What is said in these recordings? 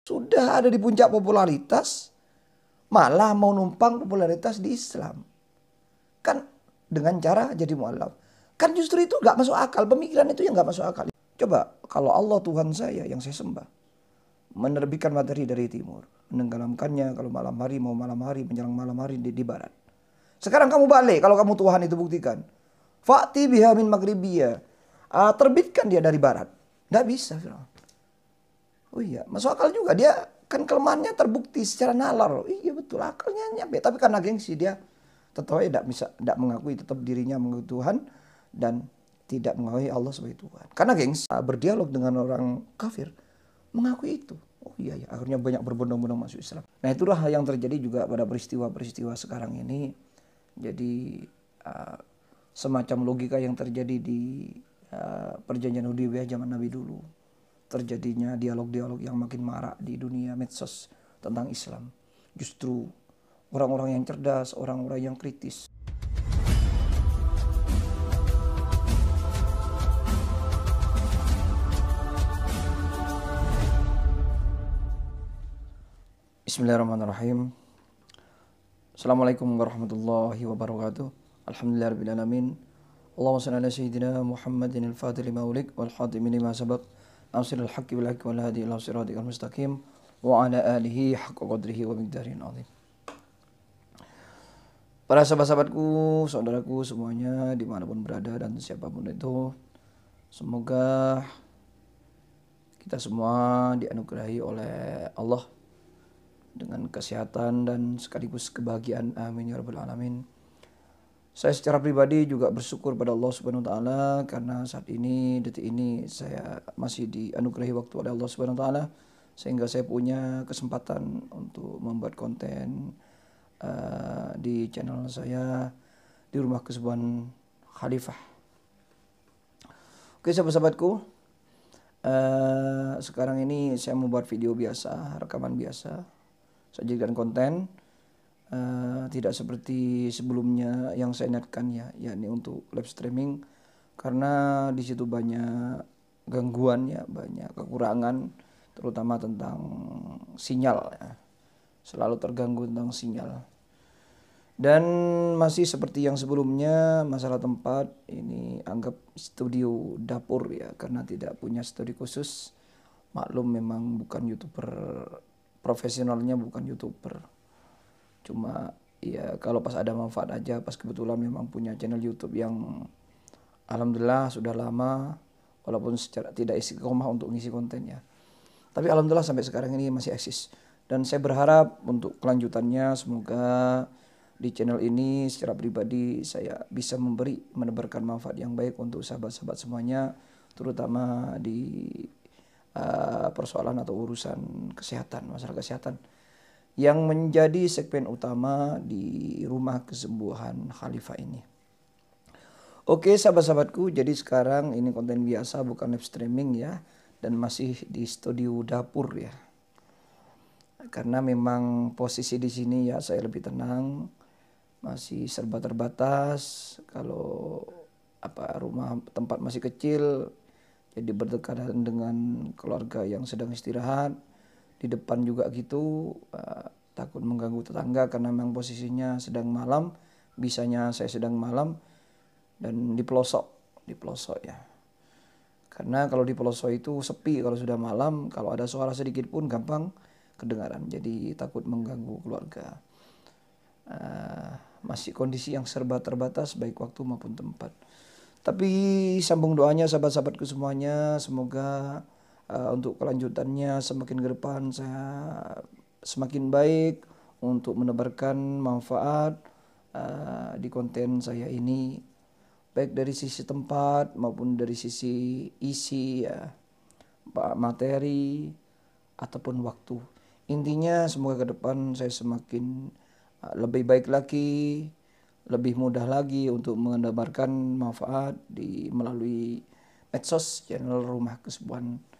Sudah ada di puncak popularitas, malah mau numpang popularitas di Islam. Kan dengan cara jadi mualaf. Kan justru itu gak masuk akal. Pemikiran itu yang gak masuk akal. Coba kalau Allah Tuhan saya yang saya sembah, menerbitkan matahari dari timur, menenggelamkannya kalau malam hari, mau malam hari, menjelang malam hari di barat. Sekarang kamu balik, kalau kamu Tuhan itu buktikan. Fa'ti biha min maghribiyya. Terbitkan dia dari barat. Nggak bisa. Oh iya, masuk akal juga. Dia kan kelemahannya terbukti secara nalar. Iya betul, akalnya nyampe. Tapi karena gengsi dia tetap tidak bisa, tidak mengakui tetap dirinya mengakui Tuhan dan tidak mengakui Allah sebagai Tuhan. Karena gengsi berdialog dengan orang kafir mengakui itu. Oh iya ya, akhirnya banyak berbondong-bondong masuk Islam. Nah itulah yang terjadi juga pada peristiwa-peristiwa sekarang ini. Jadi semacam logika yang terjadi di perjanjian Hudaybiyah zaman Nabi dulu. Terjadinya dialog-dialog yang makin marak di dunia medsos tentang Islam. Justru orang-orang yang cerdas, orang-orang yang kritis. Bismillahirrahmanirrahim. Assalamualaikum warahmatullahi wabarakatuh. Alhamdulillahirabbil alamin. Allahumma shalli ala sayyidina Muhammadin al-fatih lima ulik wal khatimi lima sabaq nasiril haqqi bil haqqi wal hadi ila siratikal mustaqim wa ala alihi haqqa qadrihi wa miqdarin azim. Para sahabat-sahabatku, saudaraku semuanya dimanapun berada dan siapapun itu, semoga kita semua dianugerahi oleh Allah dengan kesehatan dan sekaligus kebahagiaan. Amin ya rabbal alamin. Saya secara pribadi juga bersyukur pada Allah Subhanahu wa taala karena saat ini, detik ini saya masih dianugerahi waktu oleh Allah Subhanahu wa taala sehingga saya punya kesempatan untuk membuat konten di channel saya di Rumah Kesubuhan Khalifah. Oke sahabat-sahabatku, sekarang ini saya membuat video biasa, rekaman biasa. Saya jadikan konten, tidak seperti sebelumnya yang saya niatkan ya, yakni untuk live streaming, karena di situ banyak gangguan ya, banyak kekurangan, terutama tentang sinyal ya. Selalu terganggu tentang sinyal. Dan masih seperti yang sebelumnya, masalah tempat ini anggap studio dapur ya, karena tidak punya studio khusus. Maklum memang bukan YouTuber profesionalnya, bukan YouTuber. Cuma ya kalau pas ada manfaat aja, pas kebetulan memang punya channel YouTube yang alhamdulillah sudah lama, walaupun secara tidak istiqomah untuk ngisi kontennya. Tapi alhamdulillah sampai sekarang ini masih eksis. Dan saya berharap untuk kelanjutannya semoga di channel ini secara pribadi saya bisa menebarkan manfaat yang baik untuk sahabat-sahabat semuanya, terutama di persoalan atau urusan kesehatan, masalah kesehatan yang menjadi segmen utama di Rumah Kesembuhan Khalifah ini. Oke sahabat-sahabatku, jadi sekarang ini konten biasa, bukan live streaming ya, dan masih di studio dapur ya. Karena memang posisi di sini ya saya lebih tenang, masih serba terbatas. Kalau rumah tempat masih kecil, jadi berdekatan dengan keluarga yang sedang istirahat. Di depan juga gitu, takut mengganggu tetangga karena memang posisinya sedang malam. Bisanya saya sedang malam dan di pelosok ya. Karena kalau di pelosok itu sepi kalau sudah malam, kalau ada suara sedikit pun gampang kedengaran. Jadi takut mengganggu keluarga. Masih kondisi yang serba terbatas baik waktu maupun tempat. Tapi sambung doanya sahabat-sahabatku semuanya, semoga untuk kelanjutannya semakin ke depan saya semakin baik untuk menebarkan manfaat di konten saya ini, baik dari sisi tempat maupun dari sisi isi ya, materi ataupun waktu. Intinya semoga ke depan saya semakin lebih baik lagi, lebih mudah lagi untuk menebarkan manfaat melalui medsos channel Rumah Kesembuhan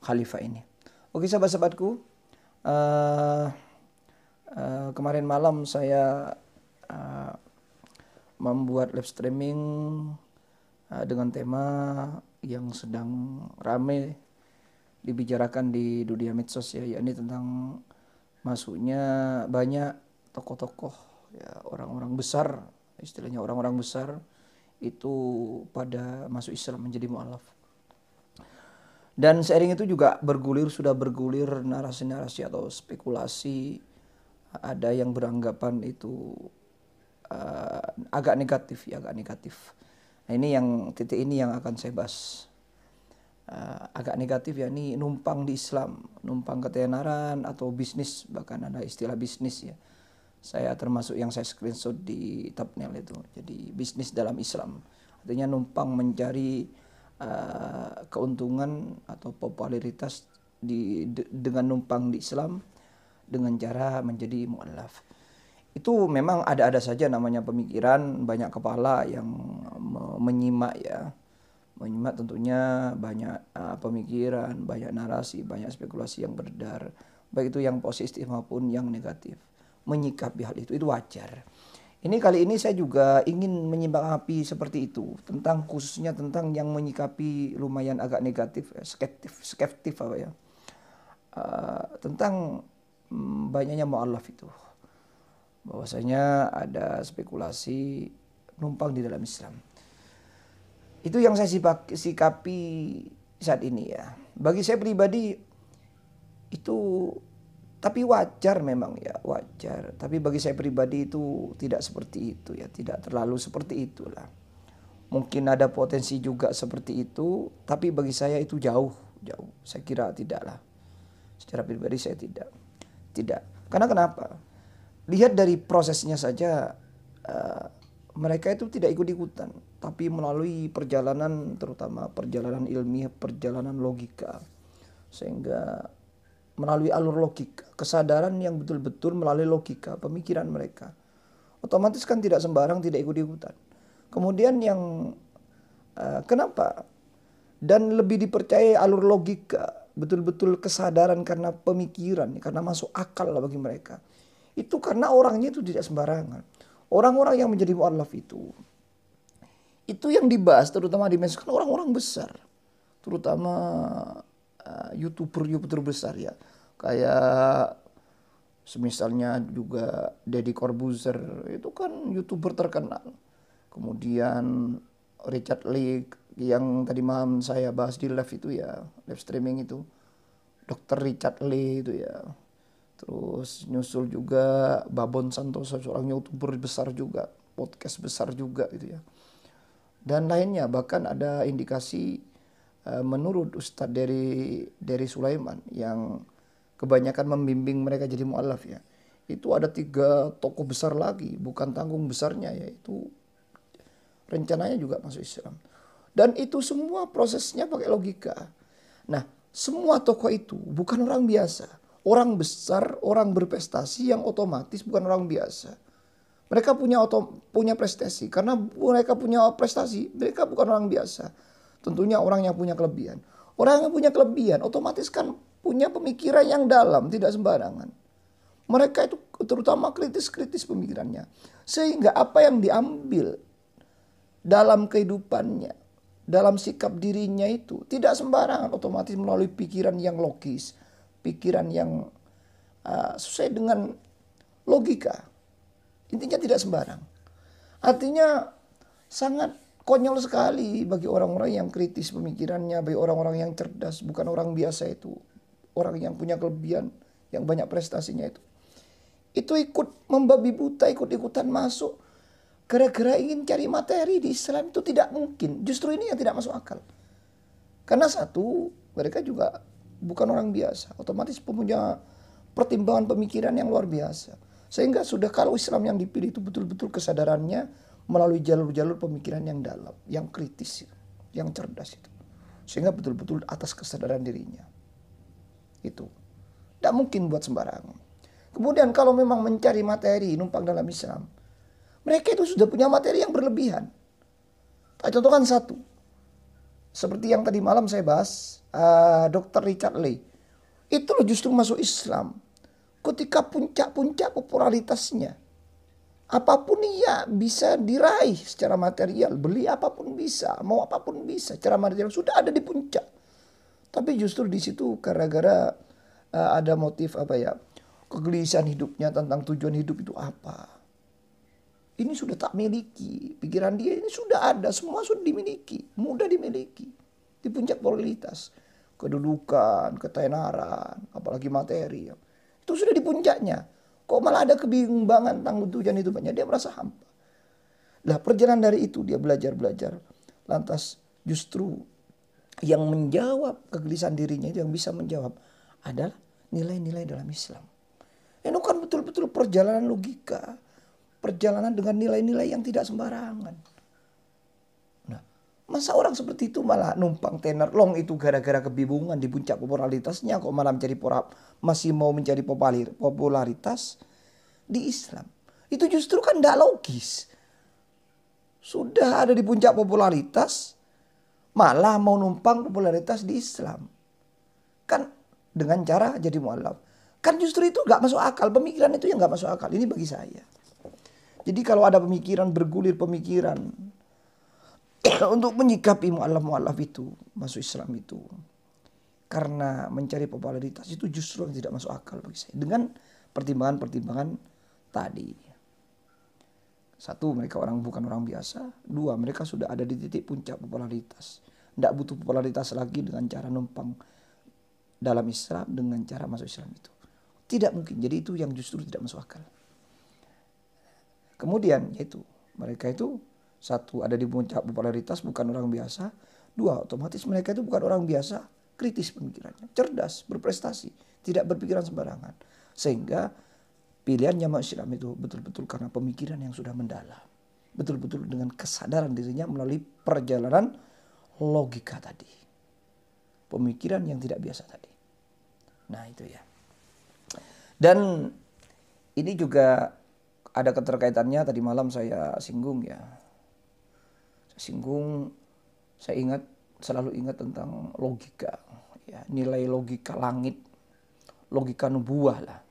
Khalifah ini. Oke sahabat-sahabatku, kemarin malam saya membuat live streaming dengan tema yang sedang rame dibicarakan di dunia medsos ya, yakni tentang masuknya banyak tokoh-tokoh ya, orang-orang besar, istilahnya orang-orang besar itu pada masuk Islam menjadi mu'alaf. Dan seiring itu juga sudah bergulir narasi-narasi atau spekulasi. Ada yang beranggapan itu agak negatif ya, agak negatif. Nah ini yang titik ini yang akan saya bahas. Agak negatif ya, ini numpang di Islam, numpang ketenaran atau bisnis, bahkan ada istilah bisnis ya. Saya termasuk yang saya screenshot di thumbnail itu. Jadi bisnis dalam Islam, artinya numpang mencari keuntungan atau popularitas dengan numpang di Islam dengan cara menjadi mu'alaf. Itu memang ada-ada saja namanya pemikiran, banyak kepala yang menyimak ya. Menyimak tentunya banyak pemikiran, banyak narasi, banyak spekulasi yang beredar. Baik itu yang positif maupun yang negatif. Menyikapi hal itu wajar. Ini kali ini saya juga ingin menyikapi seperti itu. Khususnya tentang yang menyikapi lumayan agak negatif, skeptif apa ya. Tentang banyaknya mu'alaf itu, bahwasanya ada spekulasi numpang di dalam Islam. Itu yang saya sikapi saat ini ya. Bagi saya pribadi itu, tapi wajar memang ya, wajar. Tapi bagi saya pribadi itu tidak seperti itu ya, tidak terlalu seperti itulah. Mungkin ada potensi juga seperti itu, tapi bagi saya itu jauh. Saya kira tidaklah. Secara pribadi saya tidak. Karena kenapa? Lihat dari prosesnya saja, mereka itu tidak ikut-ikutan, tapi melalui perjalanan, terutama perjalanan ilmiah, perjalanan logika. Sehingga melalui alur logika, kesadaran yang betul-betul melalui logika, pemikiran mereka. Otomatis kan tidak sembarang, tidak ikut-ikutan. Kemudian yang kenapa? Dan lebih dipercaya alur logika, betul-betul kesadaran karena pemikiran, karena masuk akal lah bagi mereka. Itu karena orangnya itu tidak sembarangan. Orang-orang yang menjadi mu'alaf itu yang dibahas terutama di medsos kan orang-orang besar. Terutama YouTuber besar ya. Kayak semisalnya juga Deddy Corbuzier, itu kan YouTuber terkenal. Kemudian Richard Lee yang tadi malam saya bahas di live itu ya, live streaming itu, Dr. Richard Lee itu ya. Terus nyusul juga Babon Santoso, seorang YouTuber besar juga, podcast besar juga gitu ya. Dan lainnya, bahkan ada indikasi menurut Ustadz dari Sulaiman yang kebanyakan membimbing mereka jadi mu'alaf ya. Itu ada 3 tokoh besar lagi, bukan tanggung besarnya, yaitu rencananya juga masuk Islam. Dan itu semua prosesnya pakai logika. Nah, semua tokoh itu bukan orang biasa. Orang besar, orang berprestasi yang otomatis bukan orang biasa. Mereka punya prestasi. Karena mereka punya prestasi, mereka bukan orang biasa. Tentunya orang yang punya kelebihan. Orang yang punya kelebihan otomatis kan punya pemikiran yang dalam, tidak sembarangan. Mereka itu terutama kritis pemikirannya. Sehingga apa yang diambil dalam kehidupannya, dalam sikap dirinya itu tidak sembarangan, otomatis melalui pikiran yang logis, pikiran yang sesuai dengan logika. Intinya tidak sembarang. Artinya sangat konyol sekali bagi orang-orang yang kritis pemikirannya, bagi orang-orang yang cerdas, bukan orang biasa itu. Orang yang punya kelebihan, yang banyak prestasinya itu. Itu ikut membabi buta, ikut-ikutan masuk. Gara-gara ingin cari materi di Islam itu tidak mungkin. Justru ini yang tidak masuk akal. Karena satu, mereka juga bukan orang biasa. Otomatis punya pertimbangan pemikiran yang luar biasa. Sehingga sudah kalau Islam yang dipilih itu betul-betul kesadarannya melalui jalur-jalur pemikiran yang dalam, yang kritis, yang cerdas itu. Sehingga betul-betul atas kesadaran dirinya. Itu. Tidak mungkin buat sembarangan. Kemudian kalau memang mencari materi numpang dalam Islam, mereka itu sudah punya materi yang berlebihan. Tak contohkan satu. Seperti yang tadi malam saya bahas, Dr. Richard Lee. Itu loh justru masuk Islam ketika puncak-puncak popularitasnya. Apapun ia bisa diraih secara material. Beli apapun bisa, mau apapun bisa. Secara material sudah ada di puncak. Tapi justru di situ gara-gara ada motif apa ya, kegelisahan hidupnya tentang tujuan hidup itu apa. Ini sudah tak miliki, pikiran dia ini sudah ada, semua sudah dimiliki, mudah dimiliki. Di puncak popularitas, kedudukan, ketenaran, apalagi materi. Itu sudah di puncaknya. Kok malah ada kebimbangan tentang tujuan hidupnya, dia merasa hampa. Lah perjalanan dari itu dia belajar. Lantas justru yang menjawab kegelisahan dirinya itu, yang bisa menjawab adalah nilai-nilai dalam Islam. Itu kan betul-betul perjalanan logika. Perjalanan dengan nilai-nilai yang tidak sembarangan. Nah, masa orang seperti itu malah numpang tenar long itu gara-gara kebingungan di puncak popularitasnya kok malah masih mau mencari popularitas di Islam. Itu justru kan tidak logis. Sudah ada di puncak popularitas malah mau numpang popularitas di Islam. Kan dengan cara jadi mualaf. Kan justru itu gak masuk akal. Pemikiran itu yang gak masuk akal. Ini bagi saya. Jadi kalau ada pemikiran, bergulir pemikiran untuk menyikapi mu'alaf itu, masuk Islam itu, karena mencari popularitas itu justru yang tidak masuk akal bagi saya. Dengan pertimbangan-pertimbangan tadi. Satu, mereka bukan orang biasa. Dua, mereka sudah ada di titik puncak popularitas. Tidak butuh popularitas lagi dengan cara numpang dalam Islam, dengan cara masuk Islam itu. Tidak mungkin. Jadi itu yang justru tidak masuk akal. Kemudian yaitu mereka itu satu, ada di puncak popularitas, bukan orang biasa. Dua, otomatis mereka itu bukan orang biasa, kritis pemikirannya, cerdas, berprestasi, tidak berpikiran sembarangan. Sehingga pilihannya masuk Islam itu betul-betul karena pemikiran yang sudah mendalam. Betul-betul dengan kesadaran dirinya melalui perjalanan logika tadi. Pemikiran yang tidak biasa tadi. Nah itu ya. Dan ini juga ada keterkaitannya, tadi malam saya singgung ya. Saya selalu ingat tentang logika. Ya, nilai logika langit, logika nubuah lah.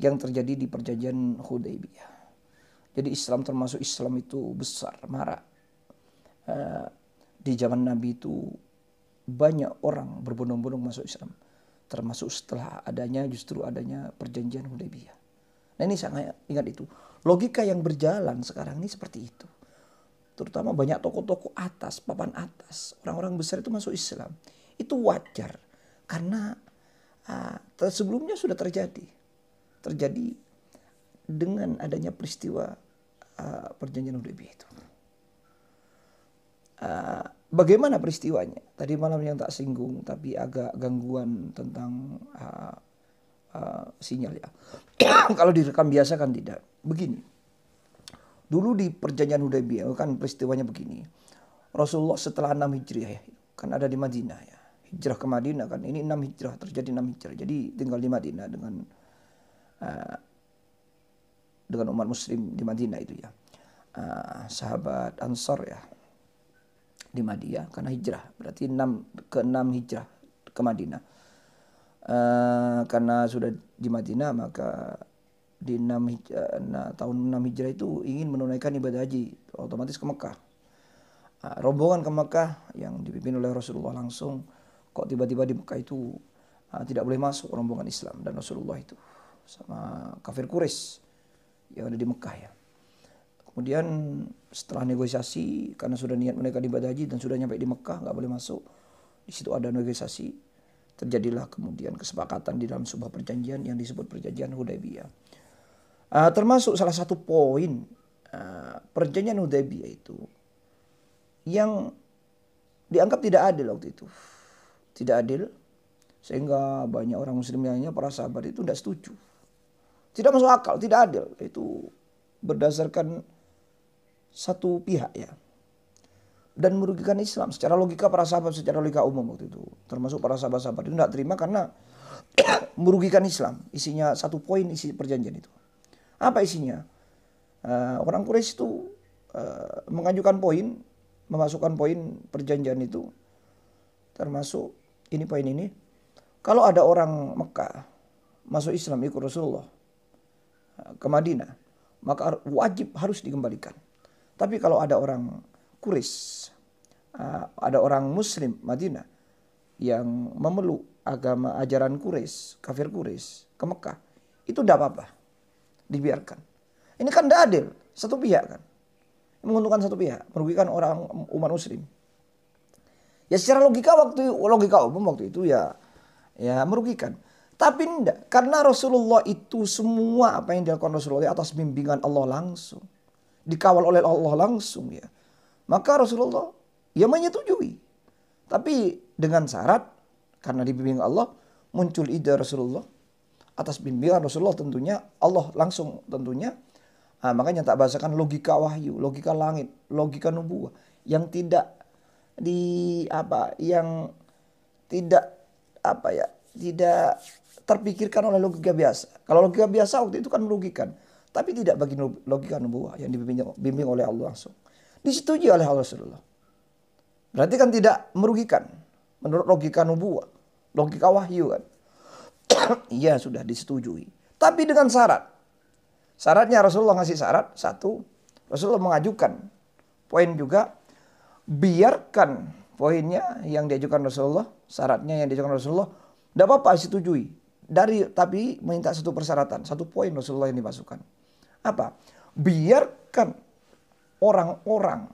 Yang terjadi di perjanjian Hudaybiyah. Jadi Islam, termasuk Islam itu besar, marak. Di zaman Nabi itu banyak orang berbondong-bondong masuk Islam. Termasuk setelah justru adanya perjanjian Hudaybiyah. Nah ini saya ingat itu. Logika yang berjalan sekarang ini seperti itu. Terutama banyak tokoh-tokoh atas, papan atas. Orang-orang besar itu masuk Islam. Itu wajar. Karena sebelumnya sudah terjadi. Terjadi dengan adanya peristiwa perjanjian Hudaybiyah itu. Bagaimana peristiwanya? Tadi malam yang tak singgung, tapi agak gangguan tentang sinyal ya. Kalau direkam biasa kan tidak. Begini. Dulu di perjanjian Hudaybiyah kan peristiwanya begini. Rasulullah setelah 6 hijriah ya, kan ada di Madinah ya. Hijrah ke Madinah kan, ini 6 hijrah, terjadi 6 hijrah. Jadi tinggal di Madinah dengan umat muslim di Madinah itu ya. Sahabat Ansar ya di Madinah karena hijrah, berarti 6 hijrah ke Madinah. Karena sudah di Madinah maka di tahun 6 hijrah itu ingin menunaikan ibadah haji, otomatis ke Mekah. Rombongan ke Mekah yang dipimpin oleh Rasulullah langsung, kok tiba-tiba di Mekah itu tidak boleh masuk rombongan Islam dan Rasulullah itu sama kafir Quraisy yang ada di Mekah ya. Kemudian setelah negosiasi, karena sudah niat menunaikan ibadah haji dan sudah nyampe di Mekah, nggak boleh masuk. Di situ ada negosiasi, terjadilah kemudian kesepakatan di dalam sebuah perjanjian yang disebut perjanjian Hudaybiyah. Termasuk salah satu poin perjanjian Hudaybiyah itu yang dianggap tidak adil waktu itu. Tidak adil, sehingga banyak orang muslim lainnya, para sahabat itu tidak setuju. Tidak masuk akal, tidak adil. Itu berdasarkan satu pihak ya. Dan merugikan Islam secara logika para sahabat, secara logika umum waktu itu. Termasuk para sahabat-sahabat itu tidak terima karena merugikan Islam. Isinya satu poin isi perjanjian itu. Apa isinya? Orang Quraisy itu mengajukan poin, memasukkan poin perjanjian itu. Termasuk ini poin ini. Kalau ada orang Mekah masuk Islam ikut Rasulullah ke Madinah, maka wajib harus dikembalikan. Tapi kalau ada orang Quraisy, ada orang Muslim Madinah yang memeluk agama ajaran Quraisy, kafir Quraisy ke Mekah, itu tidak apa-apa, dibiarkan. Ini kan tidak adil, satu pihak kan, menguntungkan satu pihak, merugikan orang umat muslim. Ya secara logika umum waktu itu ya merugikan. Tapi tidak, karena Rasulullah itu semua apa yang dilakukan Rasulullah atas bimbingan Allah langsung, dikawal oleh Allah langsung ya. Maka Rasulullah ya menyetujui. Tapi dengan syarat, karena dibimbing Allah, muncul ide Rasulullah. Atas bimbingan Rasulullah tentunya, Allah langsung tentunya. Makanya tak bahasakan logika wahyu, logika langit, logika nubuah. Yang tidak tidak terpikirkan oleh logika biasa. Kalau logika biasa waktu itu kan merugikan. Tapi tidak bagi logika nubuah yang dibimbing oleh Allah langsung. Disetujui oleh Rasulullah. Berarti kan tidak merugikan. Menurut logika nubuah. Logika wahyu kan. Iya sudah disetujui. Tapi dengan syarat. Syaratnya Rasulullah ngasih syarat. Satu. Rasulullah mengajukan poin juga. Biarkan poinnya yang diajukan Rasulullah. Syaratnya yang diajukan Rasulullah. Tidak apa-apa disetujui. Tapi minta satu persyaratan. Satu poin Rasulullah yang dimasukkan. Apa? Biarkan orang-orang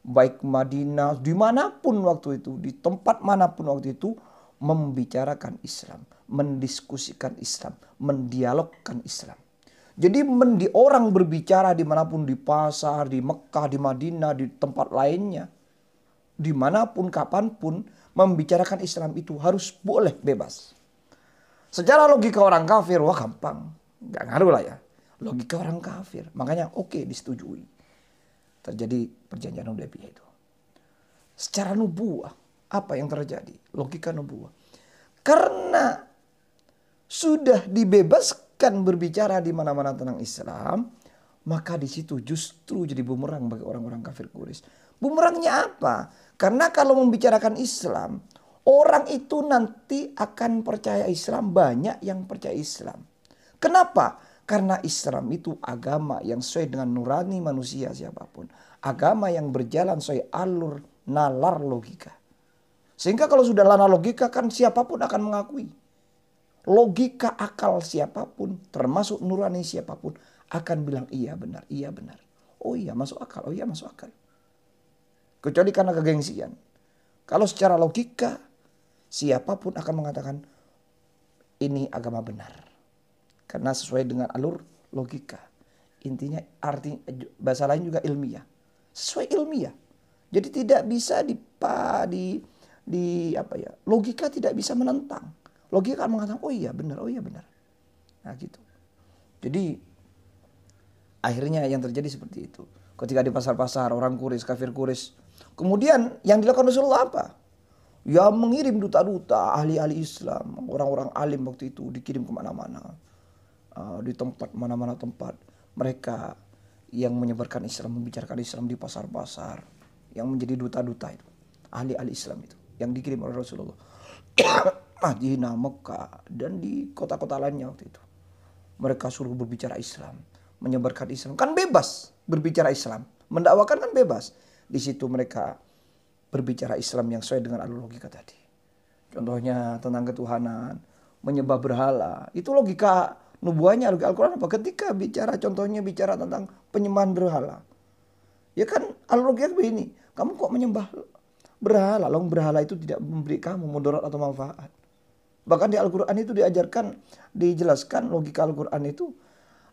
baik Madinah dimanapun waktu itu, di tempat manapun waktu itu, membicarakan Islam, mendiskusikan Islam, mendialogkan Islam. Jadi orang berbicara dimanapun, di pasar, di Mekah, di Madinah, di tempat lainnya, dimanapun, kapanpun, membicarakan Islam itu harus boleh bebas. Secara logika orang kafir, wah gampang, nggak ngaruh lah ya. Logika orang kafir, makanya oke, disetujui. Terjadi perjanjian Hudaybiyah itu. Secara nubuah, apa yang terjadi? Logika nubuah. Karena sudah dibebaskan berbicara di mana-mana tentang Islam, maka di situ justru jadi bumerang bagi orang-orang kafir Quraisy. Bumerangnya apa? Karena kalau membicarakan Islam, orang itu nanti akan percaya Islam, banyak yang percaya Islam. Kenapa? Karena Islam itu agama yang sesuai dengan nurani manusia siapapun. Agama yang berjalan sesuai alur nalar logika. Sehingga kalau sudah nalar logika kan siapapun akan mengakui. Logika akal siapapun termasuk nurani siapapun akan bilang iya benar, iya benar. Oh iya masuk akal, oh iya masuk akal. Kecuali karena kegengsian. Kalau secara logika siapapun akan mengatakan ini agama benar. Karena sesuai dengan alur logika. Intinya arti bahasa lain juga ilmiah. Sesuai ilmiah. Jadi tidak bisa logika tidak bisa menentang. Logika akan mengatakan oh iya benar, oh iya benar. Nah gitu. Jadi akhirnya yang terjadi seperti itu. Ketika di pasar-pasar orang Quraisy, kafir Quraisy. Kemudian yang dilakukan Rasulullah apa? Ya mengirim duta-duta ahli-ahli Islam. Orang-orang alim waktu itu dikirim kemana-mana. Di tempat mana-mana tempat mereka yang menyebarkan Islam, membicarakan Islam di pasar-pasar, yang menjadi duta-duta itu, ahli-ahli Islam itu yang dikirim oleh Rasulullah. Madinah, Mekah dan di kota-kota lainnya waktu itu. Mereka suruh berbicara Islam, menyebarkan Islam, kan bebas berbicara Islam, mendakwakan kan bebas. Di situ mereka berbicara Islam yang sesuai dengan alur logika tadi. Contohnya tentang ketuhanan, menyembah berhala, itu logika nubuahnya Al-Quran apa? Ketika bicara tentang penyembahan berhala. Ya kan alur-logika begini. Kamu kok menyembah berhala? Lalu berhala itu tidak memberi kamu mudarat atau manfaat. Bahkan di Al-Quran itu dijelaskan logika Al-Quran itu.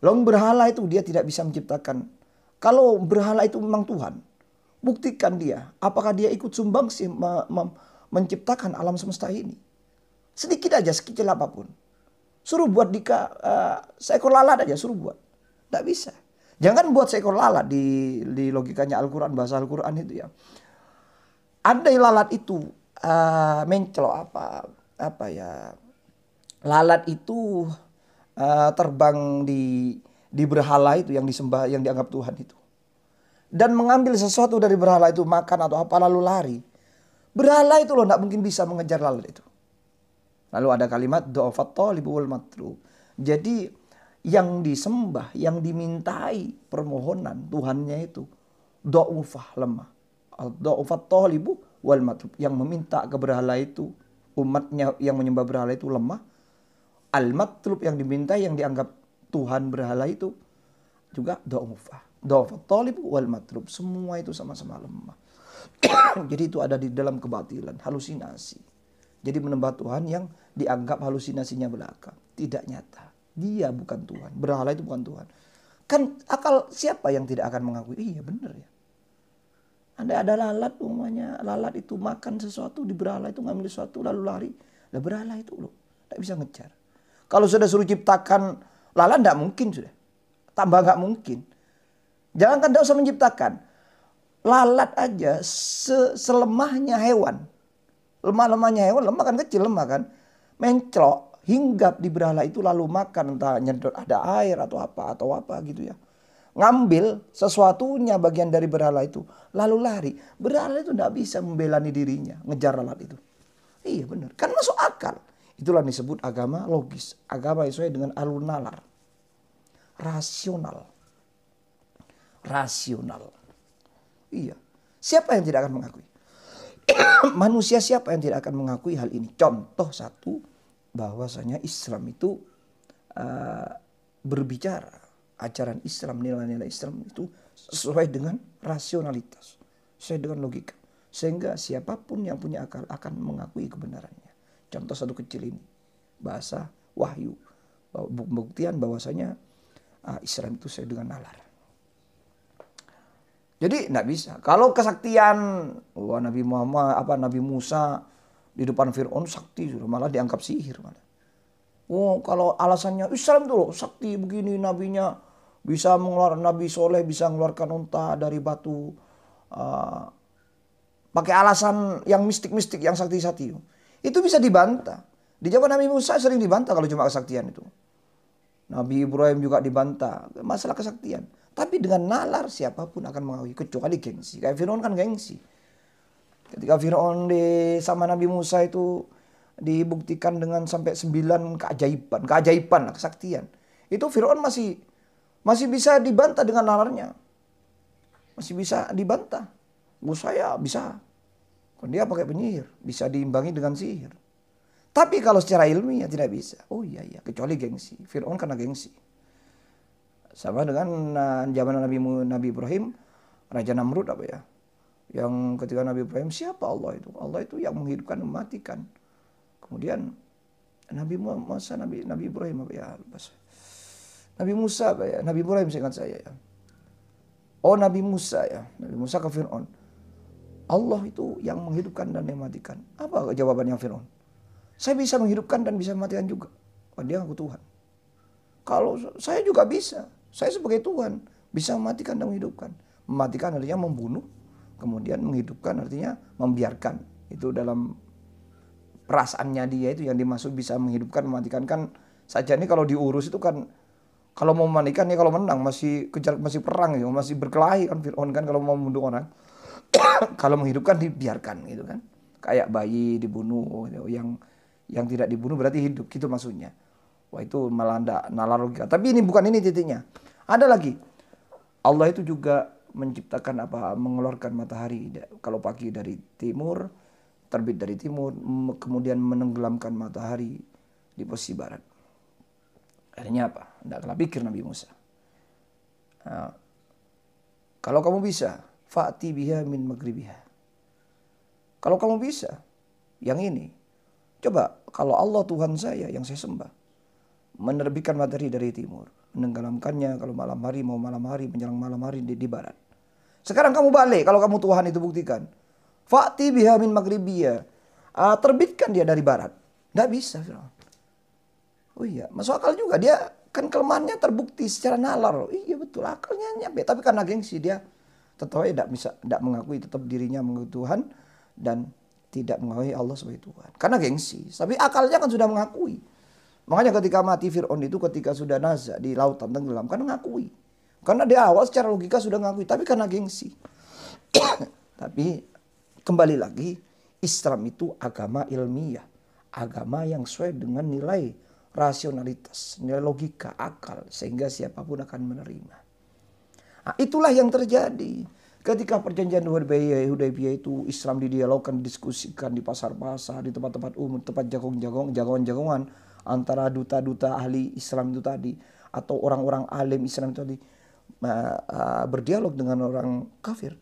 Lalu berhala itu dia tidak bisa menciptakan. Kalau berhala itu memang Tuhan. Buktikan dia. Apakah dia ikut sumbangsi menciptakan alam semesta ini. Sedikit aja, sekecil apapun. Suruh buat seekor lalat aja suruh buat. Tidak bisa. Jangan buat seekor lalat di logikanya Al-Quran, bahasa Al-Quran itu ya. Andai lalat itu lalat itu terbang di berhala itu yang disembah, yang dianggap Tuhan itu. Dan mengambil sesuatu dari berhala itu, makan atau apa lalu lari. Berhala itu loh tidak mungkin bisa mengejar lalat itu. Lalu ada kalimat dha'afat thalibu wal matlub. Jadi yang disembah, yang dimintai permohonan Tuhannya itu dha'ufah, lemah. Dha'afat thalibu wal matlub. Yang meminta ke berhala itu umatnya yang menyembah berhala itu lemah. Al-matlub yang diminta, yang dianggap Tuhan berhala itu juga dha'ufah. Dha'ufat talib wal matlub. Semua itu sama-sama lemah. Jadi itu ada di dalam kebatilan, halusinasi. Jadi menyembah Tuhan yang dianggap halusinasinya belaka. Tidak nyata. Dia bukan Tuhan. Berhala itu bukan Tuhan. Kan akal siapa yang tidak akan mengakui? Iya benar ya. Ada lalat umumnya. Lalat itu makan sesuatu di berhala itu, ngambil sesuatu lalu lari. Lah berhala itu loh. Tidak bisa ngejar. Kalau sudah suruh ciptakan lalat tidak mungkin sudah. Tambah nggak mungkin. Jangankan tidak usah menciptakan. Lalat aja selemahnya hewan. Lemah-lemahnya hewan, lemah kan kecil, lemah kan. Menclok, hinggap di berhala itu lalu makan. Entah nyedot ada air atau apa gitu ya. Ngambil sesuatunya bagian dari berhala itu. Lalu lari. Berhala itu tidak bisa membelani dirinya. Ngejar lalat itu. Iya benar. Kan masuk akal. Itulah disebut agama logis. Agama sesuai dengan alun nalar. Rasional. Rasional. Iya. Siapa yang tidak akan mengakui? Manusia siapa yang tidak akan mengakui hal ini? Contoh satu. Bahwasanya Islam itu berbicara. Ajaran Islam, nilai-nilai Islam itu sesuai dengan rasionalitas. Sesuai dengan logika. Sehingga siapapun yang punya akal akan mengakui kebenarannya. Contoh satu kecil ini. Bahasa wahyu. Pembuktian bahwasanya Islam itu sesuai dengan nalar. Jadi tidak bisa. Kalau kesaktian Nabi Muhammad, Nabi Musa di depan Fir'aun sakti sudah, malah dianggap sihir malah. Kalau alasannya Islam tuh sakti begini, nabinya bisa mengeluarkan, Nabi Soleh bisa mengeluarkan unta dari batu. Pakai alasan yang mistik-mistik, yang sakti-sakti. Itu bisa dibantah. Di zaman Nabi Musa sering dibantah kalau cuma kesaktian itu. Nabi Ibrahim juga dibantah. Masalah kesaktian. Tapi dengan nalar siapapun akan mengakui. Kecuali gengsi. Kayak Fir'aun kan gengsi. Ketika Fir'aun sama Nabi Musa itu dibuktikan dengan sampai 9 keajaiban. Keajaiban lah, kesaktian. Itu Fir'aun masih bisa dibantah dengan nalarnya. Masih bisa dibantah. Saya bisa. Dia pakai penyihir. Bisa diimbangi dengan sihir. Tapi kalau secara ilmiah tidak bisa. Oh iya. Kecuali gengsi. Fir'aun karena gengsi. Sama dengan zaman Nabi Ibrahim, Raja Namrud yang ketika Nabi Ibrahim, siapa Allah itu? Allah itu yang menghidupkan dan mematikan. Kemudian Nabi Ibrahim Nabi Musa Nabi Ibrahim seingat saya ya. Oh Nabi Musa ya. Nabi Musa ke Fir'aun. Allah itu yang menghidupkan dan mematikan. Apa jawabannya Fir'aun? Saya bisa menghidupkan dan bisa mematikan juga. Dia ngaku Tuhan. Kalau saya juga bisa. Saya sebagai Tuhan bisa mematikan dan menghidupkan. Mematikan artinya membunuh. Kemudian menghidupkan artinya membiarkan. Itu dalam perasaannya dia itu yang dimaksud bisa menghidupkan, mematikan. Kan saja ini kalau diurus itu kan, kalau mau mematikan ya kalau menang masih kejar, masih perang ya, masih berkelahi kan Fir'aun kan kalau mau membunuh orang. Kalau menghidupkan dibiarkan gitu kan. Kayak bayi dibunuh, yang tidak dibunuh berarti hidup gitu maksudnya. Wah itu malah nalar logika. Tapi ini bukan ini titiknya. Ada lagi. Allah itu juga menciptakan mengeluarkan matahari kalau pagi dari timur, terbit dari timur, kemudian menenggelamkan matahari di posisi barat. Akhirnya apa? Tidak kalah pikir Nabi Musa. Kalau kamu bisa, fa'ti biha min maghribiha. Kalau kamu bisa, yang ini. Coba kalau Allah Tuhan saya yang saya sembah, menerbitkan matahari dari timur, menenggelamkannya kalau malam hari, mau malam hari, menjelang malam hari di barat. Sekarang kamu balik, kalau kamu Tuhan itu buktikan. Fa'ti biha min maghribiya. Terbitkan dia dari barat. Tidak bisa. Oh iya, masuk akal juga. Dia kan kelemahannya terbukti secara nalar. Iya betul, akalnya nyampe. Tapi karena gengsi dia tetap tidak bisa, tidak mengakui tetap dirinya mengakui Tuhan dan tidak mengakui Allah sebagai Tuhan. Karena gengsi. Tapi akalnya kan sudah mengakui. Makanya ketika mati Fir'aun itu ketika sudah nazak di lautan tenggelam kan mengakui. Karena di awal secara logika sudah mengakui. Tapi karena gengsi. Tapi kembali lagi Islam itu agama ilmiah. Agama yang sesuai dengan nilai rasionalitas. Nilai logika, akal. Sehingga siapapun akan menerima. Nah, itulah yang terjadi. Ketika perjanjian Hudaybiyah itu Islam didialogkan, didiskusikan di pasar-pasar, di tempat-tempat umum, tempat jagongan-jagongan antara duta-duta ahli Islam itu tadi atau orang-orang alim Islam itu tadi berdialog dengan orang kafir,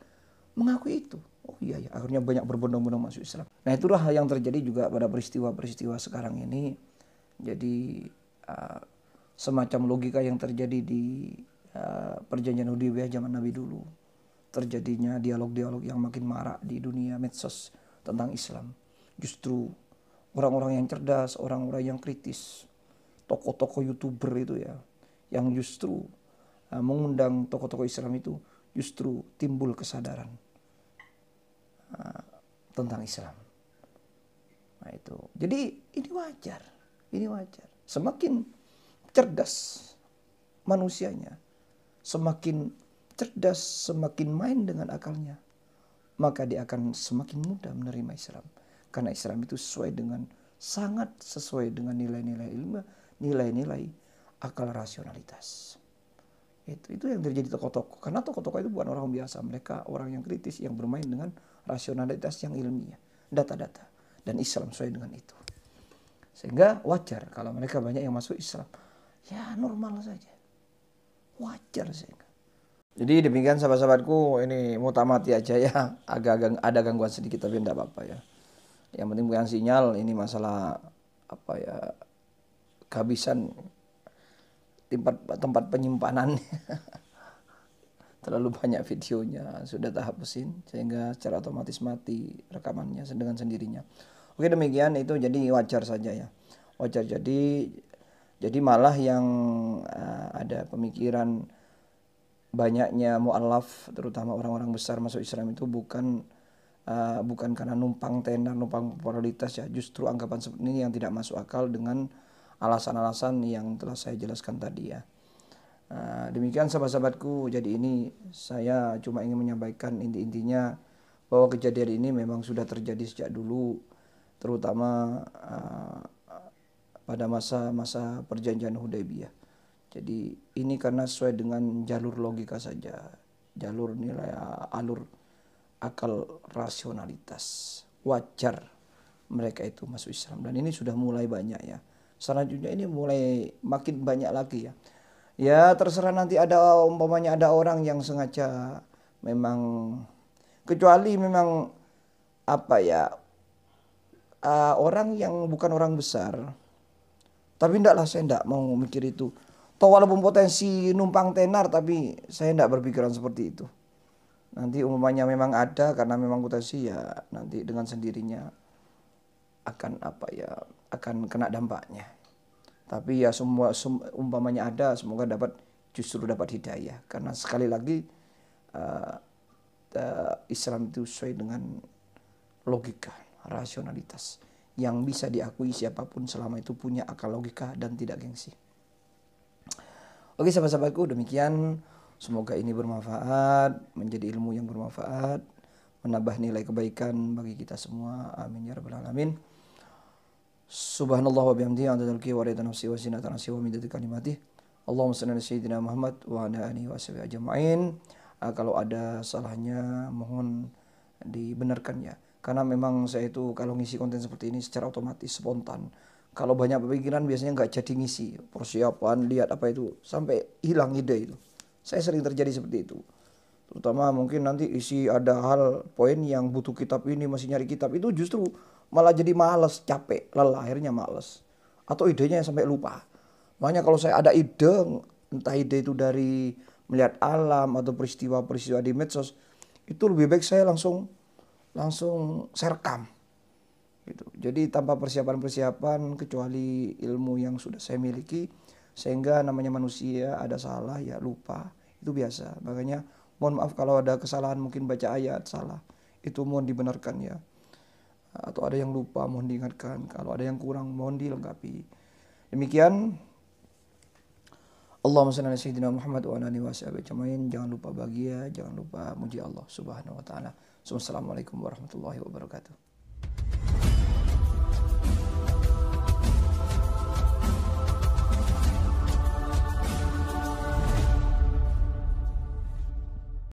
mengakui itu. Oh iya ya, akhirnya banyak berbondong-bondong masuk Islam. Nah itulah yang terjadi juga pada peristiwa-peristiwa sekarang ini. Jadi semacam logika yang terjadi di perjanjian Hudaybiyah zaman Nabi dulu. Terjadinya dialog-dialog yang makin marak di dunia medsos tentang Islam. Justru orang-orang yang cerdas, orang-orang yang kritis, tokoh-tokoh YouTuber itu ya, yang justru mengundang tokoh-tokoh Islam itu justru timbul kesadaran tentang Islam. Nah itu. Jadi ini wajar. Ini wajar. Semakin cerdas manusianya, semakin cerdas, semakin main dengan akalnya, maka dia akan semakin mudah menerima Islam. Karena Islam itu sangat sesuai dengan nilai-nilai ilmu, nilai-nilai akal rasionalitas. Itu yang terjadi tokoh-tokoh. Karena tokoh-tokoh itu bukan orang biasa, mereka orang yang kritis yang bermain dengan rasionalitas yang ilmiah, data-data, dan Islam sesuai dengan itu. Sehingga wajar kalau mereka banyak yang masuk Islam. Ya normal saja. Wajar sehingga. Jadi demikian sahabat-sahabatku, ini mutamati aja ya. Agak ada gangguan sedikit tapi tidak apa-apa ya. Yang penting bukan sinyal, ini masalah kehabisan tempat penyimpanan. Terlalu banyak videonya, sudah tak hapusin sehingga secara otomatis mati rekamannya dengan sendirinya. Oke demikian, itu jadi wajar saja ya. Wajar jadi malah yang ada pemikiran banyaknya mu'alaf, terutama orang-orang besar masuk Islam itu bukan karena numpang tenar, numpang popularitas ya. Justru anggapan seperti ini yang tidak masuk akal dengan alasan-alasan yang telah saya jelaskan tadi ya. Demikian sahabat-sahabatku, jadi ini saya cuma ingin menyampaikan inti-intinya bahwa kejadian ini memang sudah terjadi sejak dulu, terutama pada masa-masa perjanjian Hudaybiyah. Jadi ini karena sesuai dengan jalur logika saja, jalur nilai alur akal rasionalitas. Wajar mereka itu masuk Islam dan ini sudah mulai banyak ya. Selanjutnya ini mulai makin banyak lagi ya. Ya terserah nanti umpamanya ada orang yang sengaja memang, kecuali memang orang yang bukan orang besar. Tapi saya tidak mau mikir itu. Toh walaupun potensi numpang tenar, tapi saya tidak berpikiran seperti itu. Nanti umpamanya memang ada karena memang potensi ya, nanti dengan sendirinya akan kena dampaknya. Tapi ya umpamanya ada, semoga justru dapat hidayah. Karena sekali lagi Islam itu sesuai dengan logika, rasionalitas yang bisa diakui siapapun selama itu punya akal logika dan tidak gengsi. Oke sahabat-sahabatku, demikian. Semoga ini bermanfaat, menjadi ilmu yang bermanfaat, menambah nilai kebaikan bagi kita semua. Amin ya rabbal alamin. Subhanallah wa bihamdihi adada khalqihi wa ridha nafsihi wa zinata arsyhi wa midada kalimatihi. Allahumma shalli ala sayyidina Muhammad wa ala alihi wa sahbihi ajma'in. Kalau ada salahnya mohon dibenarkan ya. Karena memang saya itu kalau ngisi konten seperti ini secara otomatis spontan. Kalau banyak pikiran biasanya nggak jadi ngisi. Persiapan, lihat apa itu, sampai hilang ide itu. Saya sering terjadi seperti itu. Terutama mungkin nanti ada hal poin yang butuh kitab ini, masih nyari kitab. Itu justru malah jadi malas, capek, lelah, akhirnya malas. Atau idenya sampai lupa. Makanya kalau saya ada ide, entah ide itu dari melihat alam atau peristiwa-peristiwa di medsos, itu lebih baik saya langsung saya rekam. Gitu. Jadi tanpa persiapan kecuali ilmu yang sudah saya miliki, sehingga namanya manusia ada salah ya lupa, itu biasa. Makanya mohon maaf kalau ada kesalahan, mungkin baca ayat salah, itu mohon dibenarkan ya. Atau ada yang lupa mohon diingatkan, kalau ada yang kurang mohon dilengkapi. Demikian. Allahumma shalli ala sayyidina Muhammad wa ala alihi wasallam. Jangan lupa bahagia, jangan lupa muji Allah Subhanahu wa taala. Wassalamualaikum warahmatullahi wabarakatuh.